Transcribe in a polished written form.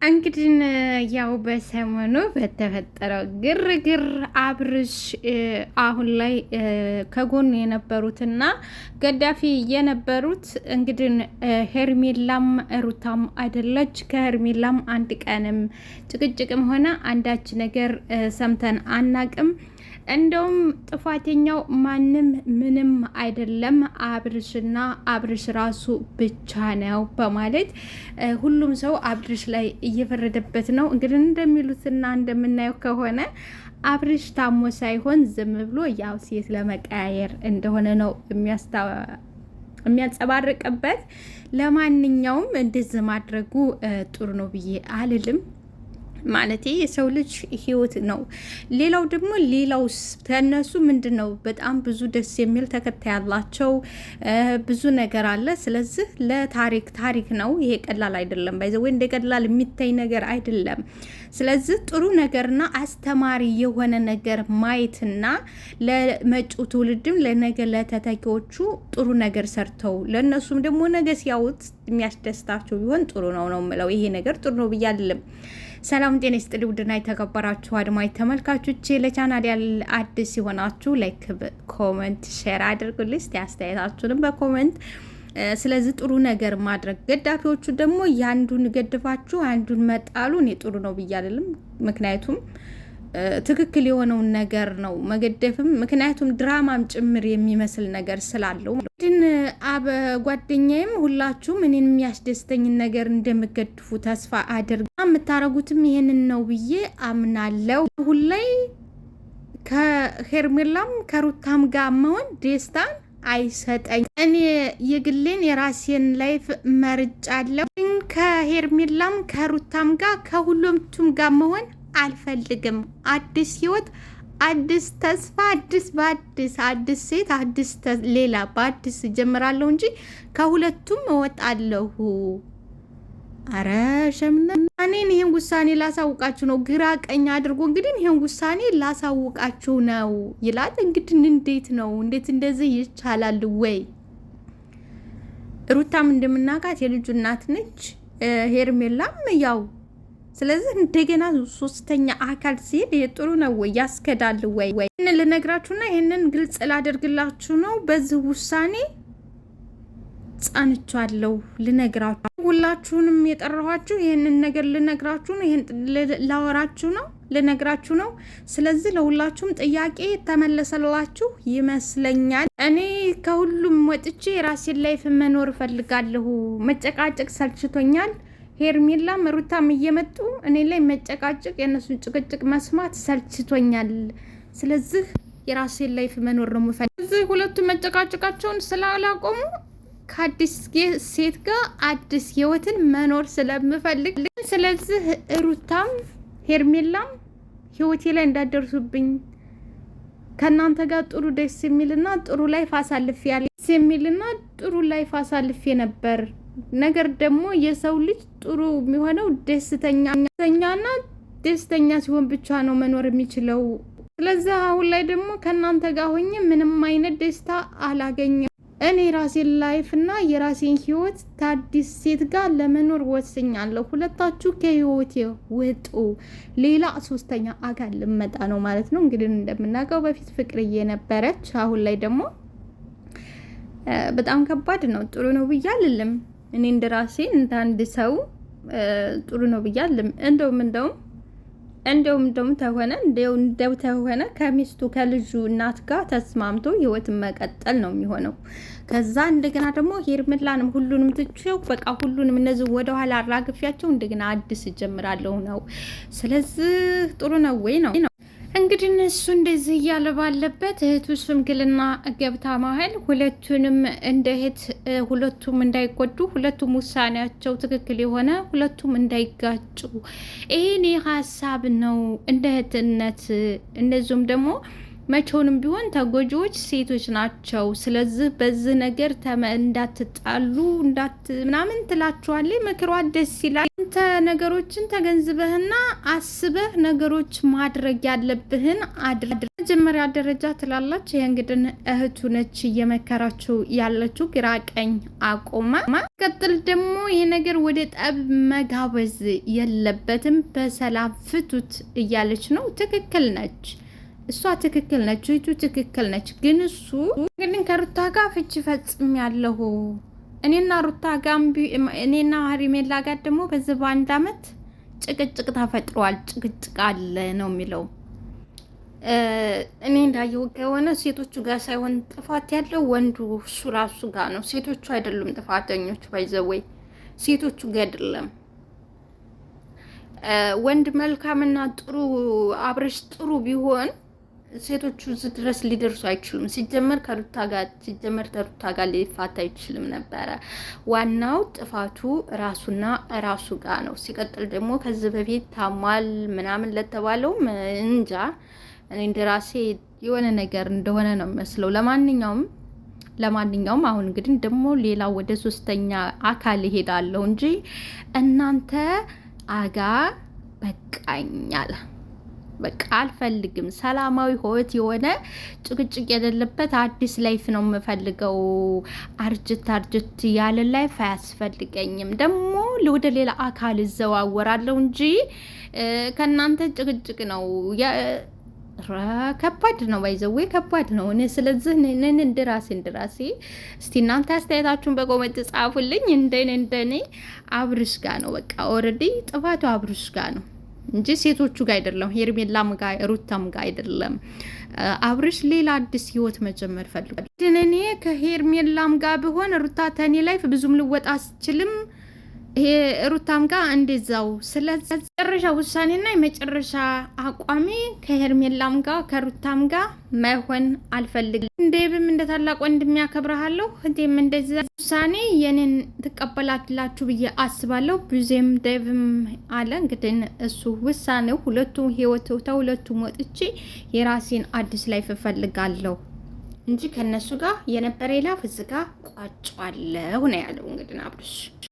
እንግዲህ ያው በሰሞኑ በተፈጠረው ግርግር አብርሽ አሁን ላይ ከጎኑ የነበሩትና ገዳፊ የነበሩት እንግዲህ ሄርሜላም ሩታም አይደለች። ከሄርሜላም አንድ ቀንም ጭቅጭቅም ሆነ አንዳች ነገር ሰምተን አናቅም። እንደውም ጥፋተኛው ማንም ምንም አይደለም አብርሽና አብርሽ ራሱ ብቻ ነው በማለት ሁሉም ሰው አብርሽ ላይ እየፈረደበት ነው። እንግዲህ እንደሚሉትና እንደምናየው ከሆነ አብርሽ ታሞ ሳይሆን ዝም ብሎ ያው ሴት ለመቀያየር እንደሆነ ነው የሚያንጸባርቅበት። ለማንኛውም እንደዚህ ማድረጉ ጥሩ ነው ብዬ አልልም። ማለት የሰው ልጅ ህይወት ነው። ሌላው ደግሞ ሌላውስ ከነሱ ምንድን ነው? በጣም ብዙ ደስ የሚል ተከታይ ያላቸው ብዙ ነገር አለ። ስለዚህ ታሪክ ነው ይሄ። ቀላል አይደለም። ባይዘው እንደ ቀላል የሚታይ ነገር አይደለም። ስለዚህ ጥሩ ነገርና አስተማሪ የሆነ ነገር ማየትና ለመጪው ትውልድም ለነገ ለተተኪዎቹ ጥሩ ነገር ሰርተው ለነሱም ደግሞ ነገ ሲያዩት የሚያስደስታቸው ቢሆን ጥሩ ነው የምለው። ይሄ ነገር ጥሩ ነው ብዬ አይደለም። ሰላም ጤና ይስጥልኝ ውድና የተከበራችሁ አድማጭ ተመልካቾች፣ ለቻናል አዲስ ሲሆናችሁ ላይክ፣ ኮሜንት፣ ሼር አድርጉልኝ። እስቲ አስተያየታችሁንም በኮሜንት። ስለዚህ ጥሩ ነገር ማድረግ፣ ገዳፊዎቹ ደግሞ ያንዱን ገድፋችሁ አንዱን መጣሉ እኔ ጥሩ ነው ብዬ አይደለም። ምክንያቱም ትክክል የሆነውን ነገር ነው መገደፍም፣ ምክንያቱም ድራማም ጭምር የሚመስል ነገር ስላለው ግን ጓደኛዬም ሁላችሁም እኔን የሚያስደስተኝን ነገር እንደምገድፉ ተስፋ አድርጋ የምታረጉትም ይሄንን ነው ብዬ አምናለሁ። አሁን ላይ ከሄርሜላም ከሩታም ጋር መሆን ደስታን አይሰጠኝ። እኔ የግሌን የራሴን ላይፍ መርጫለሁ። ከሄርሜላም ከሩታም ጋር ከሁሉምቱም ጋር መሆን አልፈልግም። አዲስ ህይወት፣ አዲስ ተስፋ፣ አዲስ ሴት፣ አዲስ ሌላ በአዲስ ጀምራለሁ እንጂ ከሁለቱም እወጣለሁ። አረ ሸምና እኔን ይሄን ውሳኔ ላሳውቃችሁ ነው። ግራ ቀኝ አድርጎ እንግዲህ ይሄን ውሳኔ ላሳውቃችሁ ነው ይላል። እንግዲህ እንዴት ነው? እንዴት እንደዚህ ይቻላል ወይ? ሩታም እንደምናውቃት የልጁ እናት ነች። ሄርሜላም ያው ስለዚህ እንደገና ሶስተኛ አካል ሲሄድ ጥሩ ነው ወይ? ያስከዳል ወይ? ይህንን ልነግራችሁና ይህንን ግልጽ ላደርግላችሁ ነው። በዚህ ውሳኔ ጸንቻለሁ። ልነግራችሁ ሁላችሁንም የጠራኋችሁ ይህንን ነገር ልነግራችሁ ነው። ይህን ላወራችሁ ነው፣ ልነግራችሁ ነው። ስለዚህ ለሁላችሁም ጥያቄ ተመለሰላችሁ ይመስለኛል። እኔ ከሁሉም ወጥቼ የራሴን ላይፍ መኖር እፈልጋለሁ። መጨቃጨቅ ሰልችቶኛል። ሄርሜላም ሩታም እየመጡ እኔ ላይ መጨቃጨቅ፣ የእነሱን ጭቅጭቅ መስማት ሰልችቶኛል። ስለዚህ የራሴን ላይፍ መኖር ነው የምፈልገው። ስለዚህ ሁለቱም መጨቃጨቃቸውን ስላላቆሙ ከአዲስ ሴት ጋር አዲስ ህይወትን መኖር ስለምፈልግ፣ ስለዚህ ሩታም ሄርሜላም ህይወቴ ላይ እንዳደርሱብኝ ከእናንተ ጋር ጥሩ ደስ የሚልና ጥሩ ላይፍ አሳልፌ ያለ ደስ የሚልና ጥሩ ላይፍ አሳልፌ ነበር። ነገር ደግሞ የሰው ልጅ ጥሩ የሚሆነው ደስተኛና ደስተኛ ሲሆን ብቻ ነው መኖር የሚችለው። ስለዚህ አሁን ላይ ደግሞ ከእናንተ ጋር ሆኜ ምንም አይነት ደስታ አላገኘም። እኔ የራሴን ላይፍ እና የራሴን ህይወት ከአዲስ ሴት ጋር ለመኖር ወስኛለሁ። ሁለታችሁ ከህይወቴ ውጡ፣ ሌላ ሶስተኛ አካል ልመጣ ነው ማለት ነው። እንግዲህ እንደምናውቀው በፊት ፍቅርዬ ነበረች። አሁን ላይ ደግሞ በጣም ከባድ ነው። ጥሩ ነው ብዬ አልልም። እኔ እንደራሴ እንደ አንድ ሰው ጥሩ ነው ብዬ አልልም። እንደውም ተሆነ ከሚስቱ ከልጁ እናት ጋር ተስማምቶ ህይወትን መቀጠል ነው የሚሆነው። ከዛ እንደገና ደግሞ ሄርሜላንም ሁሉንም ትቼው በቃ ሁሉንም እነዚህ ወደኋላ አራግፊያቸው እንደገና አዲስ እጀምራለሁ ነው። ስለዚህ ጥሩ ነው ወይ ነው እንግዲህ እነሱ እንደዚህ እያለ ባለበት እህቱ ሽምግልና ገብታ መሀል ሁለቱንም እንደ እህት ሁለቱም እንዳይጎዱ፣ ሁለቱም ውሳኔያቸው ትክክል የሆነ ሁለቱም እንዳይጋጩ ይሄኔ ሀሳብ ነው እንደ እህትነት። እንደዚሁም ደግሞ መቼውንም ቢሆን ተጎጂዎች ሴቶች ናቸው። ስለዚህ በዚህ ነገር እንዳትጣሉ ምናምን ትላችኋለች። ምክሯ ደስ ይላል። አንተ ነገሮችን ተገንዝበህና አስበህ ነገሮች ማድረግ ያለብህን አድርግ። መጀመሪያ ደረጃ ትላለች። ይሄ እንግዲህ እህቱ ነች እየመከራችሁ ያለችው ግራ ቀኝ አቆማ። ቀጥል ደግሞ ይሄ ነገር ወደ ጠብ መጋበዝ የለበትም በሰላም ፍቱት እያለች ነው። ትክክል ነች እሷ፣ ትክክል ነች፣ እህቱ ትክክል ነች። ግን እሱ እንግዲህ ከሩታ ጋር ፍቺ ፈጽም ያለሁ እኔና ሩታ ጋር እኔና ሀሪሜላ ጋር ደግሞ በዚህ በአንድ አመት ጭቅጭቅ ተፈጥሯል። ጭቅጭቅ አለ ነው የሚለው። እኔ እንዳየው ከሆነ ሴቶቹ ጋር ሳይሆን ጥፋት ያለው ወንዱ እሱ ራሱ ጋር ነው። ሴቶቹ አይደሉም ጥፋተኞቹ። ባይዘወይ ሴቶቹ ጋር አይደለም። ወንድ መልካምና ጥሩ አብረሽ ጥሩ ቢሆን ሴቶቹ እዚህ ድረስ ሊደርሱ አይችሉም። ሲጀመር ከሩታ ጋር ሊፋታ አይችልም ነበረ። ዋናው ጥፋቱ ራሱና ራሱ ጋር ነው። ሲቀጥል ደግሞ ከዚህ በፊት ታሟል ምናምን ለተባለው እንጃ፣ እኔ እንደራሴ የሆነ ነገር እንደሆነ ነው የሚመስለው። ለማንኛውም አሁን እንግዲህ ደግሞ ሌላ ወደ ሶስተኛ አካል ይሄዳለሁ እንጂ እናንተ አጋ በቃኛል። በቃ አልፈልግም። ሰላማዊ ህይወት የሆነ ጭቅጭቅ የሌለበት አዲስ ላይፍ ነው የምፈልገው። አርጅት ያለ ላይፍ አያስፈልገኝም። ደግሞ ወደ ሌላ አካል እዘዋወራለሁ እንጂ ከእናንተ ጭቅጭቅ ነው ከባድ ነው። ባይዘዌ ከባድ ነው። እኔ ስለዚህ እንደራሴ እስቲ እናንተ አስተያየታችሁን በኮሜንት ጻፉልኝ። እንደኔ አብርሽ ጋር ነው በቃ ኦልሬዲ ጥፋቱ አብርሽ ጋር ነው እንጂ ሴቶቹ ጋር አይደለም። ሄርሜላም ጋር ሩታም ጋር አይደለም። አብርሽ ሌላ አዲስ ህይወት መጀመር ፈልጓል። እኔ ከሄርሜላም ጋር ቢሆን ሩታ ተኔ ላይፍ ብዙም ልወጣ አስችልም። ይሄ ሩታም ጋር እንደዛው። ስለዚህ መጨረሻ ውሳኔና የመጨረሻ አቋሚ ከሄርሜላም ጋር ከሩታም ጋር መሆን አልፈልግም። እንዴብም እንደ ታላቅ ወንድም ያከብረሃለሁ። እንዴም እንደዛ ውሳኔ የኔን ትቀበላላችሁ ብዬ አስባለሁ። ብዙም ዴቭም አለ እንግዲህ እሱ ውሳኔው ሁለቱም ህይወት ተሁለቱም ወጥቼ የራሴን አዲስ ላይፍ እፈልጋለሁ እንጂ ከነሱ ጋር የነበረ ላፍ እዚህ ጋር ቋጫለሁ ነው ያለው እንግዲህ አብርሽ።